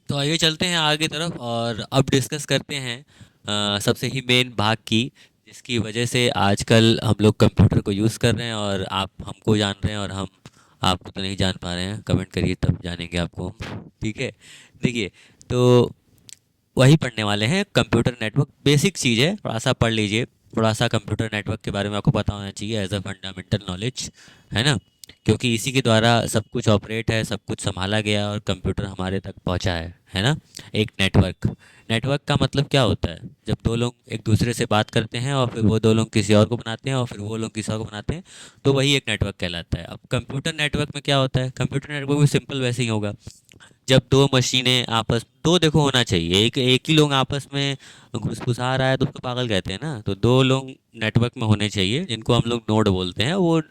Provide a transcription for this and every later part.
तो आइए चलते हैं आगे की तरफ और अब डिस्कस करते हैं सबसे ही मेन भाग की, जिसकी वजह से आजकल हम लोग कंप्यूटर को यूज़ कर रहे हैं और आप हमको जान रहे हैं और हम आपको तो नहीं जान पा रहे हैं। कमेंट करिए तब जानेंगे आपको हम। ठीक है। देखिए, तो वही पढ़ने वाले हैं। कंप्यूटर नेटवर्क बेसिक चीज़ है, थोड़ा सा पढ़ लीजिए। थोड़ा सा कंप्यूटर नेटवर्क के बारे में आपको पता होना चाहिए एज अ फंडामेंटल नॉलेज, है ना। क्योंकि इसी के द्वारा सब कुछ ऑपरेट है, सब कुछ संभाला गया और कंप्यूटर हमारे तक पहुंचा है ना। एक नेटवर्क, नेटवर्क का मतलब क्या होता है? जब दो लोग एक दूसरे से बात करते हैं और फिर वो दो लोग किसी और को बनाते हैं और फिर वो लोग किसी और को बनाते हैं, तो वही एक नेटवर्क कहलाता है। अब कंप्यूटर नेटवर्क में क्या होता है? कंप्यूटर नेटवर्क भी सिंपल वैसे ही होगा। जब दो मशीनें आपस, दो देखो होना चाहिए, एक एक ही लोग आपस में घुसघुसा रहा है तो उसको पागल कहते हैं ना। तो दो लोग नेटवर्क में होने चाहिए जिनको हम लोग नोड बोलते हैं। वो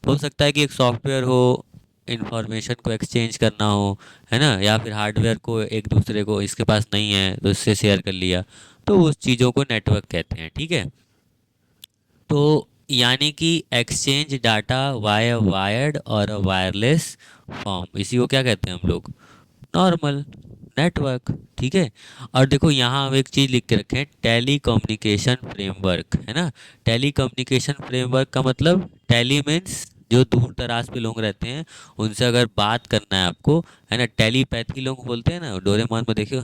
हो सकता है कि एक सॉफ्टवेयर हो, इंफॉर्मेशन को एक्सचेंज करना हो, है ना, या फिर हार्डवेयर को एक दूसरे को, इसके पास नहीं है तो इससे शेयर कर लिया, तो उस चीज़ों को नेटवर्क कहते हैं। ठीक है। तो यानी कि एक्सचेंज डाटा वाया वायर्ड और वायरलेस फॉर्म, इसी को क्या कहते हैं हम लोग? Normal network. ठीक है। और देखो यहाँ हम एक चीज़ लिख के रखे हैं, टेली कम्युनिकेशन फ्रेमवर्क, है ना। टेली कम्युनिकेशन फ्रेमवर्क का मतलब, टेली मीन्स जो दूर दराज पे लोग रहते हैं उनसे अगर बात करना है आपको, है ना। टेलीपैथी लोग बोलते हैं ना, डोरेमोन में देखियो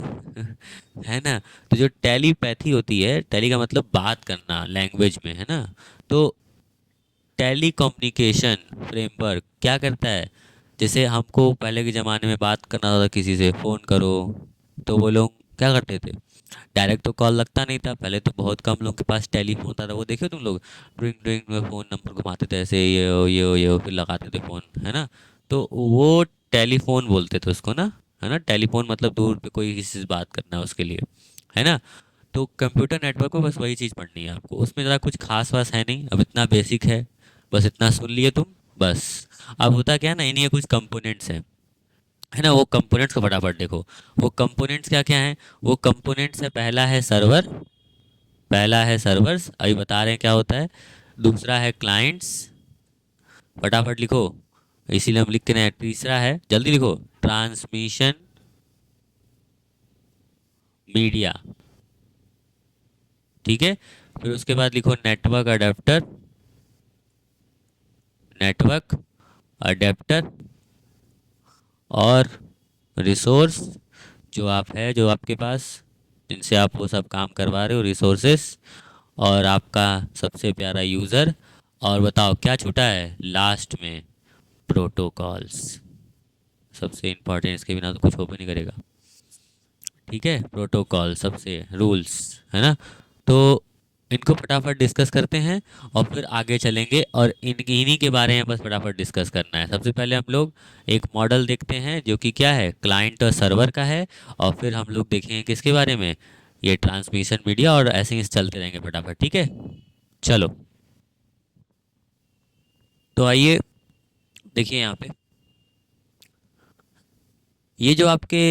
है ना। तो जो टेलीपैथी होती है, टेली का मतलब बात करना लैंग्वेज में, है ना। तो टेली कम्युनिकेशन फ्रेमवर्क क्या करता है? जैसे हमको पहले के ज़माने में बात करना था किसी से, फ़ोन करो, तो वो लोग क्या करते थे? डायरेक्ट तो कॉल लगता नहीं था पहले, तो बहुत कम लोग के पास टेलीफोन होता था। वो देखो तुम लोग, ड्रिंग ड्रिंग में फ़ोन नंबर घुमाते थे ऐसे, ये हो, फिर लगाते थे फ़ोन, है ना। तो वो टेलीफोन बोलते थे उसको ना, है ना। टेलीफोन मतलब दूर पे कोई किसी से बात करना है उसके लिए, है ना। तो कंप्यूटर नेटवर्क में बस वही चीज़ पढ़नी है आपको, उसमें ज़रा कुछ खास वास है नहीं, अब इतना बेसिक है, बस इतना सुन लिए तुम, बस। अब होता क्या है ना, इन्हीं के कुछ कंपोनेंट्स हैं, है ना। वो कंपोनेंट्स को फटाफट देखो। वो कंपोनेंट्स क्या क्या हैं? वो कंपोनेंट्स है, पहला है सर्वर, पहला है सर्वर्स, अभी बता रहे हैं क्या होता है। दूसरा है क्लाइंट्स, फटाफट लिखो, इसीलिए हम लिख के नहीं। तीसरा है, जल्दी लिखो, ट्रांसमिशन मीडिया। ठीक है। फिर उसके बाद लिखो नेटवर्क अडेप्टर, नेटवर्क अडेप्टर और रिसोर्स, जो आप है, जो आपके पास, जिनसे आप वो सब काम करवा रहे हो, रिसोर्सेस, और आपका सबसे प्यारा यूज़र। और बताओ क्या छूटा है लास्ट में? प्रोटोकॉल्स, सबसे इम्पोर्टेंट, इसके बिना तो कुछ हो भी नहीं करेगा। ठीक है, प्रोटोकॉल सबसे रूल्स, है ना। तो इनको फटाफट डिस्कस करते हैं और फिर आगे चलेंगे, और इन्हीं के बारे में बस फटाफट डिस्कस करना है। सबसे पहले हम लोग एक मॉडल देखते हैं जो कि क्या है, क्लाइंट और सर्वर का है। और फिर हम लोग देखेंगे किसके बारे में, ये ट्रांसमिशन मीडिया, और ऐसे ही चलते रहेंगे फटाफट। ठीक है, चलो। तो आइए देखिए यहाँ पे, ये जो आपके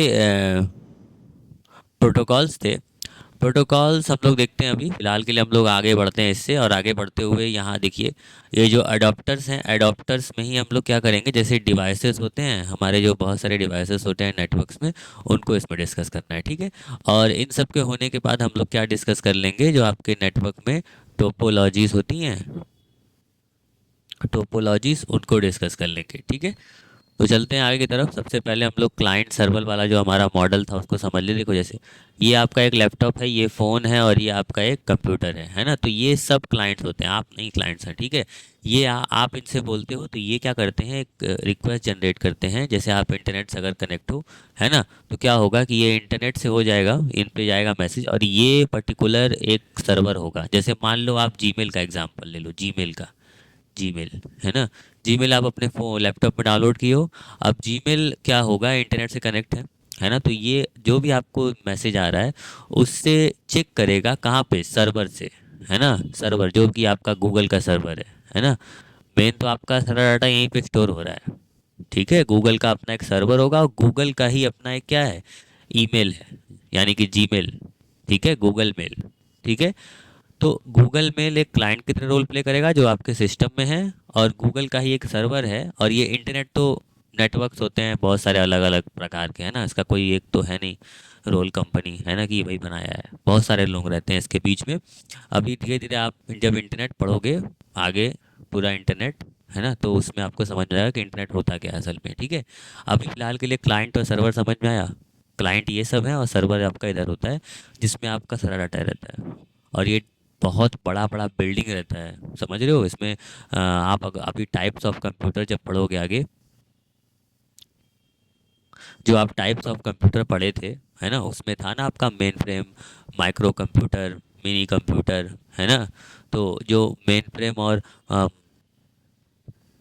प्रोटोकॉल्स थे, प्रोटोकॉल्स हम लोग देखते हैं। अभी फिलहाल के लिए हम लोग आगे बढ़ते हैं इससे, और आगे बढ़ते हुए यहाँ देखिए, ये जो अडॉप्टर्स हैं, अडॉप्टर्स में ही हम लोग क्या करेंगे, जैसे डिवाइसेस होते हैं हमारे, जो बहुत सारे डिवाइसेस होते हैं नेटवर्क्स में, उनको इसमें डिस्कस करना है। ठीक है। और इन सब के होने के बाद हम लोग क्या डिस्कस कर लेंगे, जो आपके नेटवर्क में टोपोलॉजीज होती हैं, टोपोलॉजीज, उनको डिस्कस कर लेंगे। ठीक है। तो चलते हैं आगे की तरफ। सबसे पहले हम लोग क्लाइंट सर्वर वाला जो हमारा मॉडल था उसको समझ ले। देखो, जैसे ये आपका एक लैपटॉप है, ये फ़ोन है, और ये आपका एक कंप्यूटर है ना। तो ये सब क्लाइंट्स होते हैं, आप नहीं क्लाइंट्स हैं। ठीक है। ये आप इनसे बोलते हो तो ये क्या करते हैं, एक रिक्वेस्ट जनरेट करते हैं। जैसे आप इंटरनेट से अगर कनेक्ट हो, है ना, तो क्या होगा कि ये इंटरनेट से हो जाएगा, इन पे जाएगा मैसेज, और ये पर्टिकुलर एक सर्वर होगा। जैसे मान लो आप जीमेल का एग्जांपल ले लो, जीमेल का, जीमेल, है ना। जीमेल आप अपने फ़ोन लैपटॉप में डाउनलोड किए हो। अब जीमेल क्या होगा, इंटरनेट से कनेक्ट है ना। तो ये जो भी आपको मैसेज आ रहा है उससे चेक करेगा, कहाँ पे, सर्वर से, है ना। सर्वर जो कि आपका गूगल का सर्वर है ना। मेन तो आपका सारा डाटा यहीं पे स्टोर हो रहा है। ठीक है, गूगल का अपना एक सर्वर होगा, और गूगल का ही अपना एक क्या है, ईमेल है, यानी कि जीमेल। ठीक है, गूगल मेल। ठीक है। तो गूगल मेल एक क्लाइंट की तरह रोल प्ले करेगा जो आपके सिस्टम में है, और गूगल का ही एक सर्वर है, और ये इंटरनेट तो नेटवर्क्स होते हैं बहुत सारे अलग अलग प्रकार के, है ना, इसका कोई एक तो है नहीं रोल कंपनी, है ना, कि ये वही बनाया है, बहुत सारे लोग रहते हैं इसके बीच में। अभी धीरे धीरे आप जब इंटरनेट पढ़ोगे आगे, पूरा इंटरनेट, है ना, तो उसमें आपको समझ में आएगा कि इंटरनेट होता क्या है असल में, ठीक है। अभी फ़िलहाल के लिए क्लाइंट और सर्वर समझ में आया। क्लाइंट ये सब है और सर्वर आपका इधर होता है, जिसमें आपका सारा डाटा रहता है। और ये बहुत बड़ा बड़ा बिल्डिंग रहता है, समझ रहे हो इसमें। आप अभी टाइप्स ऑफ कंप्यूटर जब पढ़ोगे आगे, जो आप टाइप्स ऑफ कंप्यूटर पढ़े थे, है ना, उसमें था ना आपका main frame, micro computer, mini computer, है ना। तो जो मेन फ्रेम और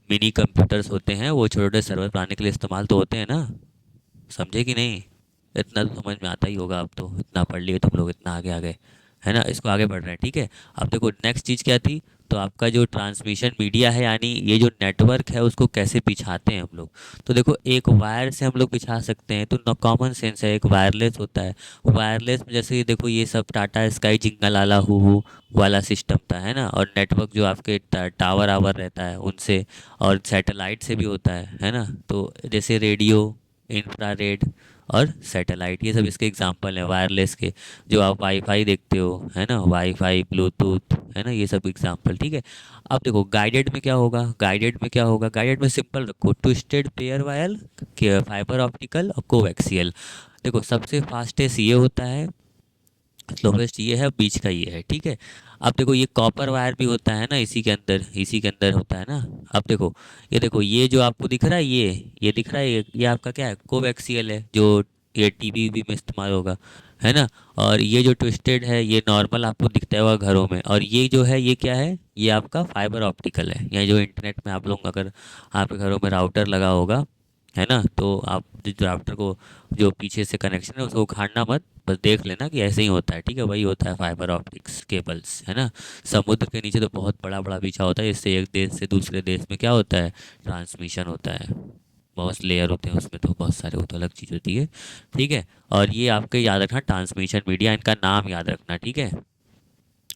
मिनी कंप्यूटर्स होते हैं वो छोटे छोटे सर्वर बनाने के लिए इस्तेमाल तो होते हैं ना, समझे कि नहीं। इतना तो समझ में आता ही होगा, अब तो इतना पढ़ लिए तुम लोग, इतना आगे आ गए, है ना। इसको आगे बढ़ रहे हैं, ठीक है। अब देखो नेक्स्ट चीज़ क्या थी, तो आपका जो ट्रांसमिशन मीडिया है, यानी ये जो नेटवर्क है उसको कैसे बिछाते हैं हम लोग। तो देखो एक वायर से हम लोग बिछा सकते हैं, तो कॉमन सेंस है, एक वायरलेस होता है। वायरलेस में जैसे ये देखो ये सब टाटा स्काई जिंगल आला हु वाला सिस्टम था, है ना। और नेटवर्क जो आपके टावर आवर रहता है उनसे, और सैटेलाइट से भी होता है ना। तो जैसे रेडियो, इंफ्रारेड और सैटेलाइट, ये सब इसके एग्जांपल हैं वायरलेस के। जो आप वाईफाई देखते हो, है ना, वाईफाई, ब्लूटूथ, है ना, ये सब एग्जांपल, ठीक है। अब देखो गाइडेड में क्या होगा, गाइडेड में क्या होगा, गाइडेड में सिंपल रखो, twisted pair wire, fibre optical और कोएक्सियल। देखो सबसे फास्टेस्ट ये होता है, स्लोवेस्ट ये है, बीच का ये है, ठीक है। अब देखो ये कॉपर वायर भी होता है ना, इसी के अंदर होता है ना। अब देखो ये जो आपको दिख रहा है, ये दिख रहा है, ये आपका क्या है, कोवेक्सियल है, जो ये टीवी भी में इस्तेमाल होगा, है ना। और ये जो ट्विस्टेड है ये नॉर्मल आपको दिखता होगा घरों में, और ये जो है ये क्या है, ये आपका फाइबर ऑप्टिकल है, या जो इंटरनेट में आप लोग अगर आपके घरों में राउटर लगा होगा, है ना, तो आप जिस राउटर को जो पीछे से कनेक्शन है उसको उखाड़ना मत, बस देख लेना कि ऐसे ही होता है, ठीक है, वही होता है फाइबर ऑप्टिक्स केबल्स, है ना। समुद्र के नीचे तो बहुत बड़ा बड़ा बिछा होता है, इससे एक देश से दूसरे देश में क्या होता है, ट्रांसमिशन होता है। बहुत लेयर होते हैं उसमें, तो बहुत सारे, वो तो अलग चीज़ होती है, ठीक है। और ये आपके याद रखना ट्रांसमिशन मीडिया, इनका नाम याद रखना, ठीक है।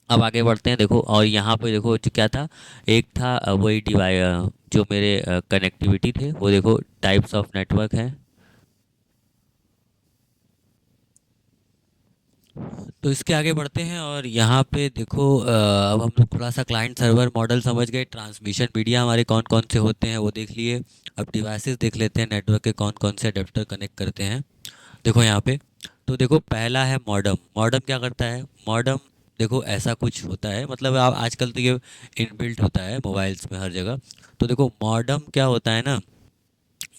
अब आगे बढ़ते हैं, देखो और यहाँ पे देखो जो क्या था, एक था वही डिवाइस, जो मेरे कनेक्टिविटी थे वो देखो टाइप्स ऑफ नेटवर्क है। तो इसके आगे बढ़ते हैं और यहाँ पे देखो अब हम लोग थोड़ा सा क्लाइंट सर्वर मॉडल समझ गए, ट्रांसमिशन मीडिया हमारे कौन कौन से होते हैं वो देख लिए। अब डिवाइसेस देख लेते हैं, नेटवर्क के कौन कौन से अडेप्टर कनेक्ट करते हैं। देखो यहाँ पे, तो देखो पहला है मॉडम। मॉडम क्या करता है, मॉडम देखो ऐसा कुछ होता है, मतलब आप आजकल तो ये इनबिल्ट होता है मोबाइल्स में हर जगह। तो देखो मॉडम क्या होता है ना,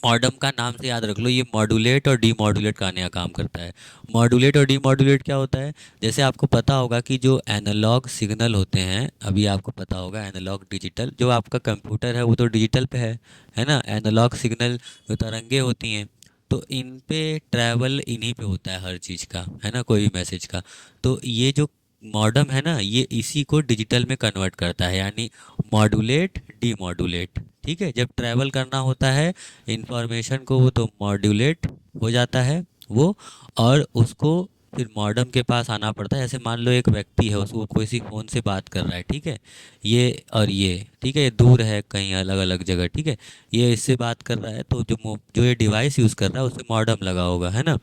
मॉडम का नाम से याद रख लो, ये मॉड्यूलेट और डीमॉड्यूलेट करने का काम करता है। मॉड्यूलेट और डीमॉड्यूलेट क्या होता है, जैसे आपको पता होगा कि जो एनालॉग सिग्नल होते हैं, अभी आपको पता होगा एनालॉग डिजिटल, जो आपका कंप्यूटर है वो तो डिजिटल पे है ना। एनालॉग सिग्नल जो तरंगे होती हैं, तो इन पे ट्रैवल इन्हीं पे होता है हर चीज़ का, है ना, कोई भी मैसेज का। तो ये जो मॉडम है ना, ये इसी को डिजिटल में कन्वर्ट करता है, यानी मॉड्यूलेट डीमॉड्यूलेट, ठीक है। जब ट्रैवल करना होता है इंफॉर्मेशन को, वो तो मॉड्यूलेट हो जाता है वो, और उसको फिर मॉडम के पास आना पड़ता है। जैसे मान लो एक व्यक्ति है, उसको किसी फ़ोन से बात कर रहा है, ठीक है, ये और ये, ठीक है, ये दूर है कहीं अलग अलग जगह, ठीक है। ये इससे बात कर रहा है, तो जो ये डिवाइस यूज़ कर रहा है उससे मॉडम लगा होगा, है ना।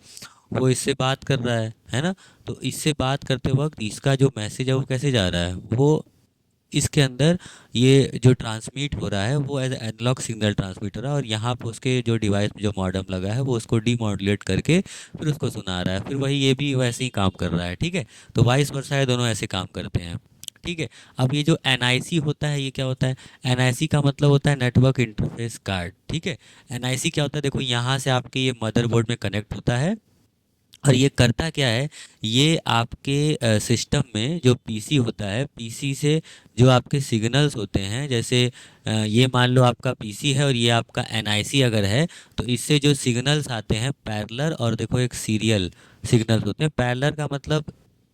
वो इससे बात कर रहा है ना। तो इससे बात करते वक्त इसका जो मैसेज है वो कैसे जा रहा है, वो इसके अंदर ये जो ट्रांसमिट हो रहा है वो एज एनालॉग सिग्नल ट्रांसमिट हो रहा है, और यहाँ पर उसके जो डिवाइस में जो मॉडेम लगा है वो उसको डीमॉड्यूलेट करके फिर उसको सुना रहा है, फिर वही ये भी वैसे ही काम कर रहा है, ठीक है। तो वाइस वर्सा है, दोनों ऐसे काम करते हैं, ठीक है। अब ये जो एनआईसी होता है, ये क्या होता है, एनआईसी का मतलब होता है नेटवर्क इंटरफेस कार्ड, ठीक है। एनआईसी क्या होता है, देखो यहाँ से आपके ये मदरबोर्ड में कनेक्ट होता है, और ये करता क्या है, ये आपके सिस्टम में जो पीसी होता है, पीसी से जो आपके सिग्नल्स होते हैं, जैसे ये मान लो आपका पीसी है और ये आपका एनआईसी अगर है, तो इससे जो सिग्नल्स आते हैं पैरेलल, और देखो एक सीरियल सिग्नल्स होते हैं। पैरेलल का मतलब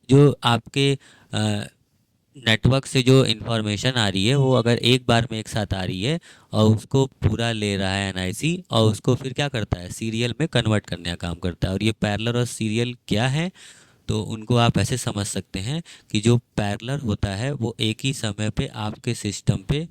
जो आपके नेटवर्क से जो इन्फॉर्मेशन आ रही है वो अगर एक बार में एक साथ आ रही है, और उसको पूरा ले रहा है एनआईसी, और उसको फिर क्या करता है, सीरियल में कन्वर्ट करने का काम करता है। और ये पैरेलल और सीरियल क्या है, तो उनको आप ऐसे समझ सकते हैं कि जो पैरेलल होता है वो एक ही समय पे आपके सिस्टम पे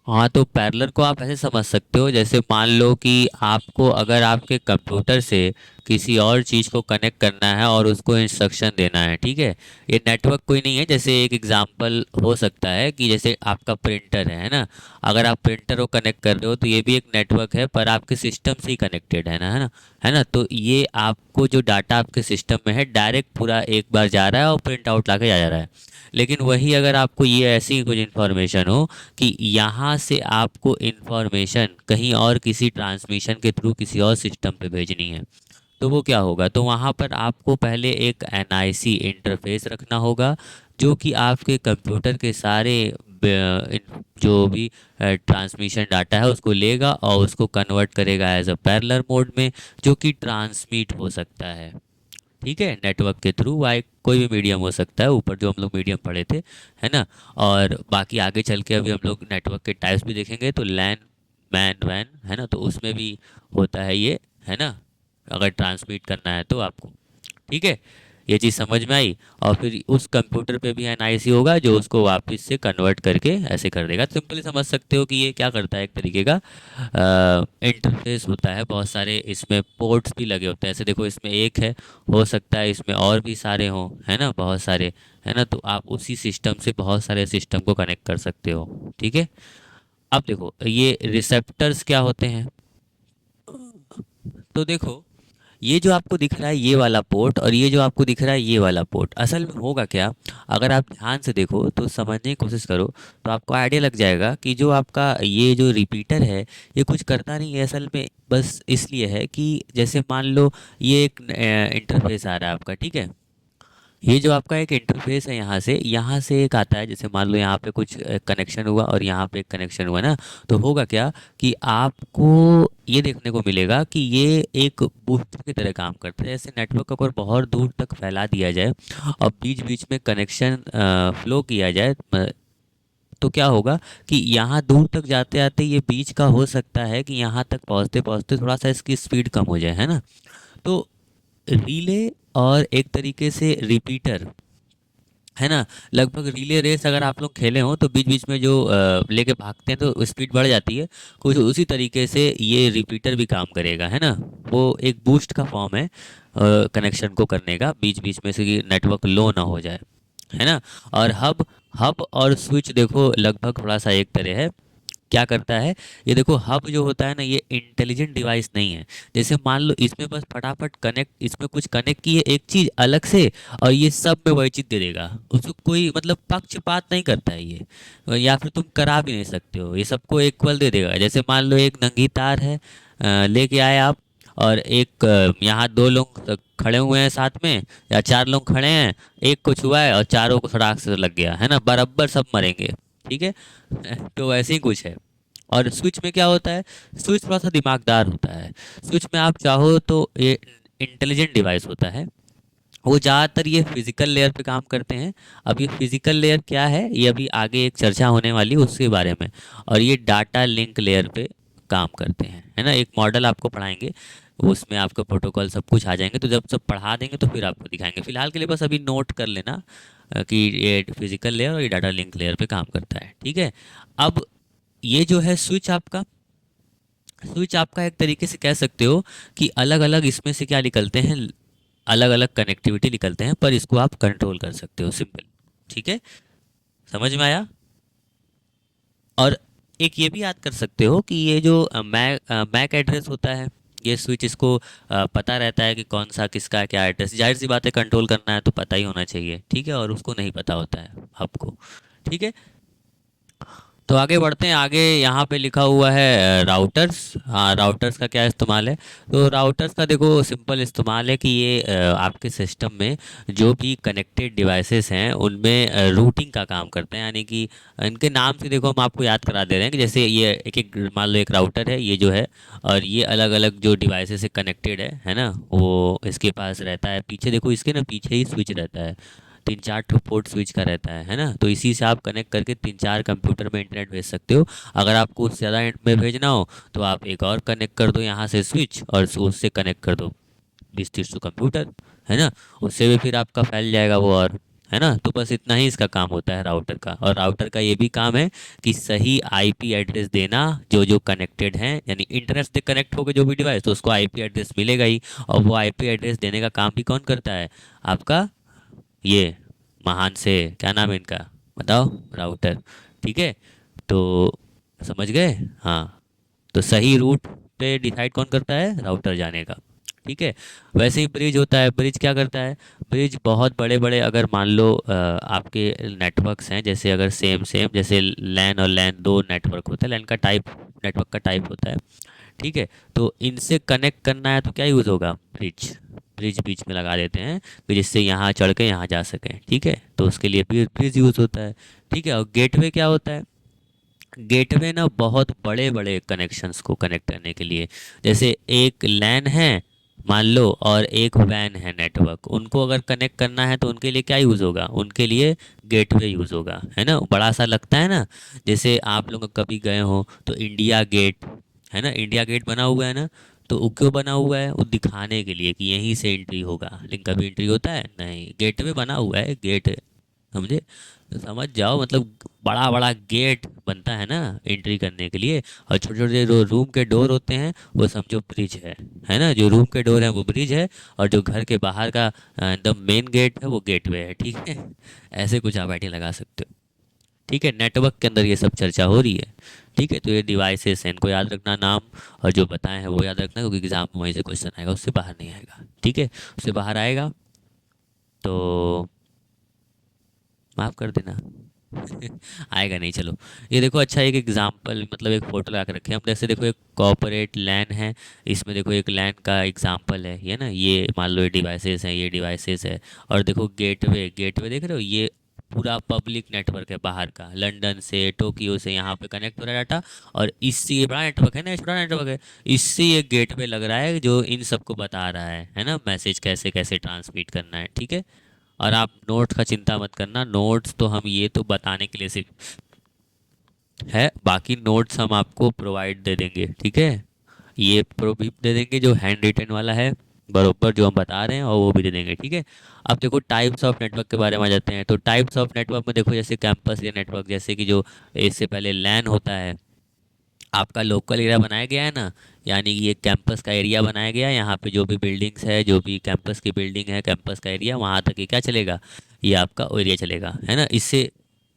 हाँ, तो पैरेलल को आप ऐसे समझ सकते हो, जैसे मान लो कि आपको अगर आपके कंप्यूटर से किसी और चीज़ को कनेक्ट करना है और उसको इंस्ट्रक्शन देना है, ठीक है। ये नेटवर्क कोई नहीं है, जैसे एक एग्जांपल हो सकता है कि जैसे आपका प्रिंटर है ना। अगर आप प्रिंटर को कनेक्ट कर रहे हो तो ये भी एक नेटवर्क है, पर आपके सिस्टम से ही कनेक्टेड है ना, है ना। तो ये आपको जो डाटा आपके सिस्टम में है डायरेक्ट पूरा एक बार जा रहा है और प्रिंट आउट ला के जा रहा है। लेकिन वही अगर आपको ये ऐसी कुछ इन्फॉर्मेशन हो कि यहाँ से आपको इन्फॉर्मेशन कहीं और किसी ट्रांसमिशन के थ्रू किसी और सिस्टम पे भेजनी है, तो वो क्या होगा, तो वहाँ पर आपको पहले एक एनआईसी इंटरफेस रखना होगा, जो कि आपके कंप्यूटर के सारे जो भी ट्रांसमिशन डाटा है उसको लेगा और उसको कन्वर्ट करेगा एज अ पैरेलल मोड में, जो कि ट्रांसमिट हो सकता है, ठीक है, नेटवर्क के थ्रू। वाई कोई भी मीडियम हो सकता है, ऊपर जो हम लोग मीडियम पढ़े थे, है ना। और बाकी आगे चल के अभी हम लोग नेटवर्क के टाइप्स भी देखेंगे, तो लैन, मैन, वैन, है ना, तो उसमें भी होता है ये, है ना, अगर ट्रांसमिट करना है तो आपको, ठीक है। ये चीज़ समझ में आई। और फिर उस कंप्यूटर पे भी एनआईसी होगा जो उसको वापस से कन्वर्ट करके ऐसे कर देगा। सिंपली समझ सकते हो कि ये क्या करता है, एक तरीके का इंटरफेस होता है। बहुत सारे इसमें पोर्ट्स भी लगे होते हैं, ऐसे देखो इसमें एक है, हो सकता है इसमें और भी सारे हों, है ना, बहुत सारे, है ना। तो आप उसी सिस्टम से बहुत सारे सिस्टम को कनेक्ट कर सकते हो, ठीक है। अब देखो ये रिसेप्टर्स क्या होते हैं, तो देखो ये जो आपको दिख रहा है ये वाला पोर्ट और ये जो आपको दिख रहा है ये वाला पोर्ट, असल में होगा क्या, अगर आप ध्यान से देखो तो समझने की कोशिश करो तो आपको आइडिया लग जाएगा कि जो आपका ये जो रिपीटर है ये कुछ करता नहीं है असल में, बस इसलिए है कि जैसे मान लो ये एक इंटरफेस आ रहा है आपका, ठीक है। ये जो आपका एक इंटरफेस है, यहाँ से एक आता है, जैसे मान लो यहाँ पे कुछ कनेक्शन हुआ और यहाँ पे एक कनेक्शन हुआ ना, तो होगा क्या कि आपको ये देखने को मिलेगा कि ये एक बूस्टर की तरह काम करता है। जैसे नेटवर्क को अगर बहुत दूर तक फैला दिया जाए और बीच बीच में कनेक्शन फ्लो किया जाए, तो क्या होगा कि यहाँ दूर तक जाते आते ये बीच का हो सकता है कि यहाँ तक पहुँचते पहुँचते थोड़ा सा इसकी स्पीड कम हो जाए, है ना। तो रिले और एक तरीके से रिपीटर, है ना, लगभग रिले रेस अगर आप लोग खेले हो तो बीच बीच में जो लेके भागते हैं तो स्पीड बढ़ जाती है, कुछ उसी तरीके से ये रिपीटर भी काम करेगा, है ना। वो एक बूस्ट का फॉर्म है कनेक्शन को करने का, बीच बीच में से कि नेटवर्क लो ना हो जाए, है ना। और हब हब और स्विच देखो लगभग थोड़ा सा एक तरह है, क्या करता है, ये देखो हब जो होता है ना ये इंटेलिजेंट डिवाइस नहीं है। जैसे मान लो इसमें बस फटाफट कनेक्ट, इसमें कुछ कनेक्ट की है एक चीज़ अलग से और ये सब में वही चीज़ दे देगा, उसको कोई मतलब पक्षपात नहीं करता है ये, या फिर तुम करा भी नहीं सकते हो, ये सबको इक्वल दे देगा। जैसे मान लो एक नंगी तार है, लेके आए आप, और एक यहाँ दो लोग खड़े हुए हैं साथ में, या चार लोग खड़े हैं, एक को छुआ है और चारों को सड़ाक से लग गया, है ना, बराबर सब मरेंगे, ठीक है। तो वैसे ही कुछ है। और स्विच में क्या होता है, स्विच थोड़ा सा दिमागदार होता है। स्विच में आप चाहो तो ये इंटेलिजेंट डिवाइस होता है, वो ज़्यादातर ये फिजिकल लेयर पे काम करते हैं। अब ये फिजिकल लेयर क्या है ये अभी आगे एक चर्चा होने वाली है उसके बारे में। और ये डाटा लिंक लेयर पे काम करते हैं, है ना। एक मॉडल आपको पढ़ाएंगे, उसमें आपको प्रोटोकॉल सब कुछ आ जाएंगे, तो जब सब पढ़ा देंगे तो फिर आपको दिखाएंगे। फिलहाल के लिए बस अभी नोट कर लेना कि ये फिजिकल लेयर और ये डाटा लिंक लेयर पे काम करता है, ठीक है। अब ये जो है स्विच आपका एक तरीके से कह सकते हो कि अलग अलग इसमें से क्या निकलते हैं, अलग अलग कनेक्टिविटी निकलते हैं, पर इसको आप कंट्रोल कर सकते हो, सिंपल, ठीक है, समझ में आया। और एक ये भी याद कर सकते हो कि ये जो मैक एड्रेस होता है, ये स्विच इसको पता रहता है कि कौन सा किसका क्या एड्रेस, जाहिर सी बात है कंट्रोल करना है तो पता ही होना चाहिए, ठीक है, और उसको नहीं पता होता है आपको, ठीक है। तो आगे बढ़ते हैं, आगे यहाँ पे लिखा हुआ है राउटर्स। हाँ, राउटर्स का क्या इस्तेमाल है, तो राउटर्स का देखो सिंपल इस्तेमाल है कि ये आपके सिस्टम में जो भी कनेक्टेड डिवाइसेस हैं उनमें रूटिंग का काम करते हैं, यानी कि इनके नाम से देखो हम आपको याद करा दे रहे हैं कि जैसे ये एक एक मान लो एक राउटर है ये जो है, और ये अलग अलग जो डिवाइसेस से कनेक्टेड है ना, वो इसके पास रहता है, पीछे देखो इसके ना पीछे ही स्विच रहता है, तीन चार ठो पोर्ट स्विच का रहता है ना। तो इसी से आप कनेक्ट करके तीन चार कंप्यूटर में इंटरनेट भेज सकते हो। अगर आपको उससे ज़्यादा में भेजना हो तो आप एक और कनेक्ट कर दो यहाँ से स्विच, और उससे कनेक्ट कर दो 20-30 कंप्यूटर, है ना, उससे भी फिर आपका फैल जाएगा वो, और है ना। तो बस इतना ही इसका काम होता है राउटर का। और राउटर का ये भी काम है कि सही आईपी एड्रेस देना जो जो कनेक्टेड हैं, यानी इंटरनेट से कनेक्ट होकर जो भी डिवाइस, तो उसको आईपी एड्रेस मिलेगा ही। और वो आईपी एड्रेस देने का काम भी कौन करता है? आपका ये महान से, क्या नाम है इनका, बताओ, राउटर। ठीक है, तो समझ गए। हाँ, तो सही रूट पे डिसाइड कौन करता है? राउटर जाने का। ठीक है। वैसे ही ब्रिज होता है। ब्रिज क्या करता है? ब्रिज बहुत बड़े बड़े, अगर मान लो आपके नेटवर्क्स हैं, जैसे अगर सेम सेम जैसे लैन और लैन दो नेटवर्क होता है, लैन का टाइप, नेटवर्क का टाइप होता है। ठीक है, तो इनसे कनेक्ट करना है तो क्या यूज़ होगा? ब्रिज। ब्रिज बीच में लगा देते हैं कि जिससे यहाँ चढ़ के यहाँ जा सकें। ठीक है, तो उसके लिए ब्रिज यूज़ होता है। ठीक है, और गेटवे क्या होता है? गेटवे ना बहुत बड़े बड़े कनेक्शंस को कनेक्ट करने के लिए, जैसे एक लैन है मान लो और एक वैन है नेटवर्क, उनको अगर कनेक्ट करना है तो उनके लिए क्या यूज़ होगा? उनके लिए गेटवे यूज़ होगा, है ना। बड़ा सा लगता है ना, जैसे आप लोग कभी गए हो तो इंडिया गेट, है ना, इंडिया गेट बना हुआ है ना। तो वो क्यों बना हुआ है? वो दिखाने के लिए कि यहीं से एंट्री होगा, लेकिन कभी एंट्री होता है नहीं। गेटवे बना हुआ है, गेट, समझे? तो समझ जाओ, मतलब बड़ा बड़ा गेट बनता है ना एंट्री करने के लिए। और छोटे छोटे जो रूम के डोर होते हैं वो समझो ब्रिज है ना। जो रूम के डोर है वो ब्रिज है, और जो घर के बाहर का एकदम मेन गेट है वो गेटवे है। ठीक है, ऐसे कुछ आप आइडिया लगा सकते हो। ठीक है, नेटवर्क के अंदर ये सब चर्चा हो रही है। ठीक है, तो ये डिवाइसेस हैं, इनको याद रखना नाम, और जो बताए हैं वो याद रखना, क्योंकि एग्जाम में वहीं से क्वेश्चन आएगा, उससे बाहर नहीं आएगा। ठीक है, उससे बाहर आएगा तो माफ़ कर देना। आएगा नहीं, चलो। ये देखो, अच्छा एक एग्जांपल, मतलब एक फोटो ला के रखे हैं हम, जैसे देखो एक कॉर्पोरेट लैन है, इसमें देखो एक लैन का एग्जांपल है ये ना। ये मान लो ये डिवाइसेस हैं, ये डिवाइसेस है। और देखो गेटवे, गेटवे देख रहे हो, ये पूरा पब्लिक नेटवर्क है बाहर का, लंदन से, टोक्यो से यहाँ पे कनेक्ट हो रहा है डाटा। और इससे ये बड़ा नेटवर्क है ना, ये छोटा नेटवर्क है, इससे ये गेटवे लग रहा है जो इन सबको बता रहा है ना, मैसेज कैसे कैसे ट्रांसमिट करना है। ठीक है, और आप नोट्स का चिंता मत करना, नोट्स तो हम ये तो बताने के लिए सिर्फ है, बाकी नोट्स हम आपको प्रोवाइड दे देंगे। ठीक है, ये प्रो भी दे देंगे जो हैंड रिटन वाला है, बरोबर जो हम बता रहे हैं, और वो भी दे देंगे। ठीक है, अब देखो टाइप्स ऑफ नेटवर्क के बारे में आ जाते हैं। तो टाइप्स ऑफ नेटवर्क में देखो, जैसे कैंपस या नेटवर्क, जैसे कि जो इससे पहले लैन होता है, आपका लोकल एरिया बनाया गया है ना, यानी कि ये कैंपस का एरिया बनाया गया है, यहाँ पे जो भी बिल्डिंग्स है, जो भी कैंपस की बिल्डिंग है, कैंपस का एरिया, वहाँ तक ये क्या चलेगा? ये आपका एरिया चलेगा, है ना। इससे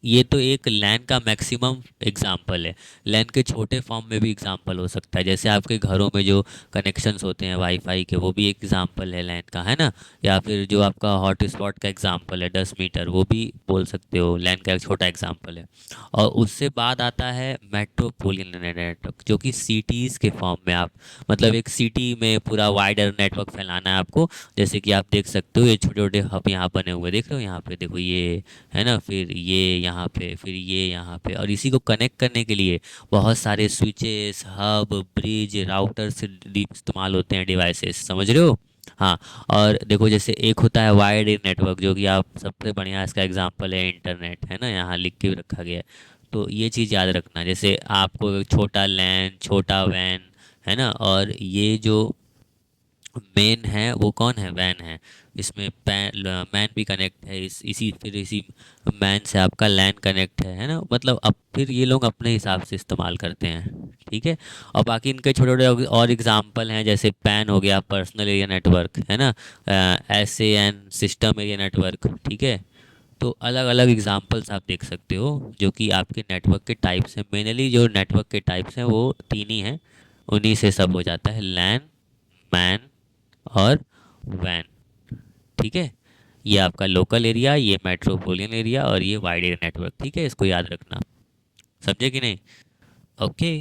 ये तो एक लैन का मैक्सिमम एग्जाम्पल है। लैन के छोटे फॉर्म में भी एग्जाम्पल हो सकता है, जैसे आपके घरों में जो कनेक्शंस होते हैं वाईफाई के, वो भी एक एग्जाम्पल है लैन का, है ना। या फिर जो आपका हॉट स्पॉट का एग्जाम्पल है 10 मीटर, वो भी बोल सकते हो, लैन का एक छोटा एग्जाम्पल है। और उससे बाद आता है मेट्रोपोलियन नेटवर्क, जो कि सिटीज़ के फॉर्म में, आप मतलब एक सिटी में पूरा वाइडर नेटवर्क फैलाना है आपको। जैसे कि आप देख सकते हो ये छोटे छोटे हब यहाँ बने हुए, देख रहे हो यहाँ पे, देखो ये, है ना, फिर ये यहाँ पे, फिर ये यहाँ पे, और इसी को कनेक्ट करने के लिए बहुत सारे स्विचेस, हब, ब्रिज, राउटर से इस्तेमाल होते हैं, डिवाइसेस, समझ रहे हो। हाँ, और देखो जैसे एक होता है वायर्ड नेटवर्क, जो कि आप सबसे बढ़िया इसका एग्जांपल है इंटरनेट, है ना, यहाँ लिख के भी रखा गया है। तो ये चीज़ याद रखना, जैसे आपको एक छोटा लैन, छोटा वैन, है ना, और ये जो मेन है वो कौन है? वैन है। इसमें मैन भी कनेक्ट है, इसी फिर इसी मैन से आपका लैन कनेक्ट है ना। मतलब अब फिर ये लोग अपने हिसाब से इस्तेमाल करते हैं। ठीक है, और बाकी इनके छोटे छोटे और एग्जांपल हैं, जैसे पैन हो गया, पर्सनल एरिया नेटवर्क, है ना, S A N, system area network. ठीक है, तो अलग अलग एग्जांपल्स आप देख सकते हो, जो कि आपके नेटवर्क के टाइप्स हैं। मेनली जो नेटवर्क के टाइप्स हैं वो तीन ही हैं, उन्हीं से सब हो जाता है, लैन, मैन और वैन। ठीक है, ये आपका लोकल एरिया, ये मेट्रोपोलियन एरिया, और ये वाइड एरिया नेटवर्क। ठीक है, इसको याद रखना, समझे कि नहीं? ओके।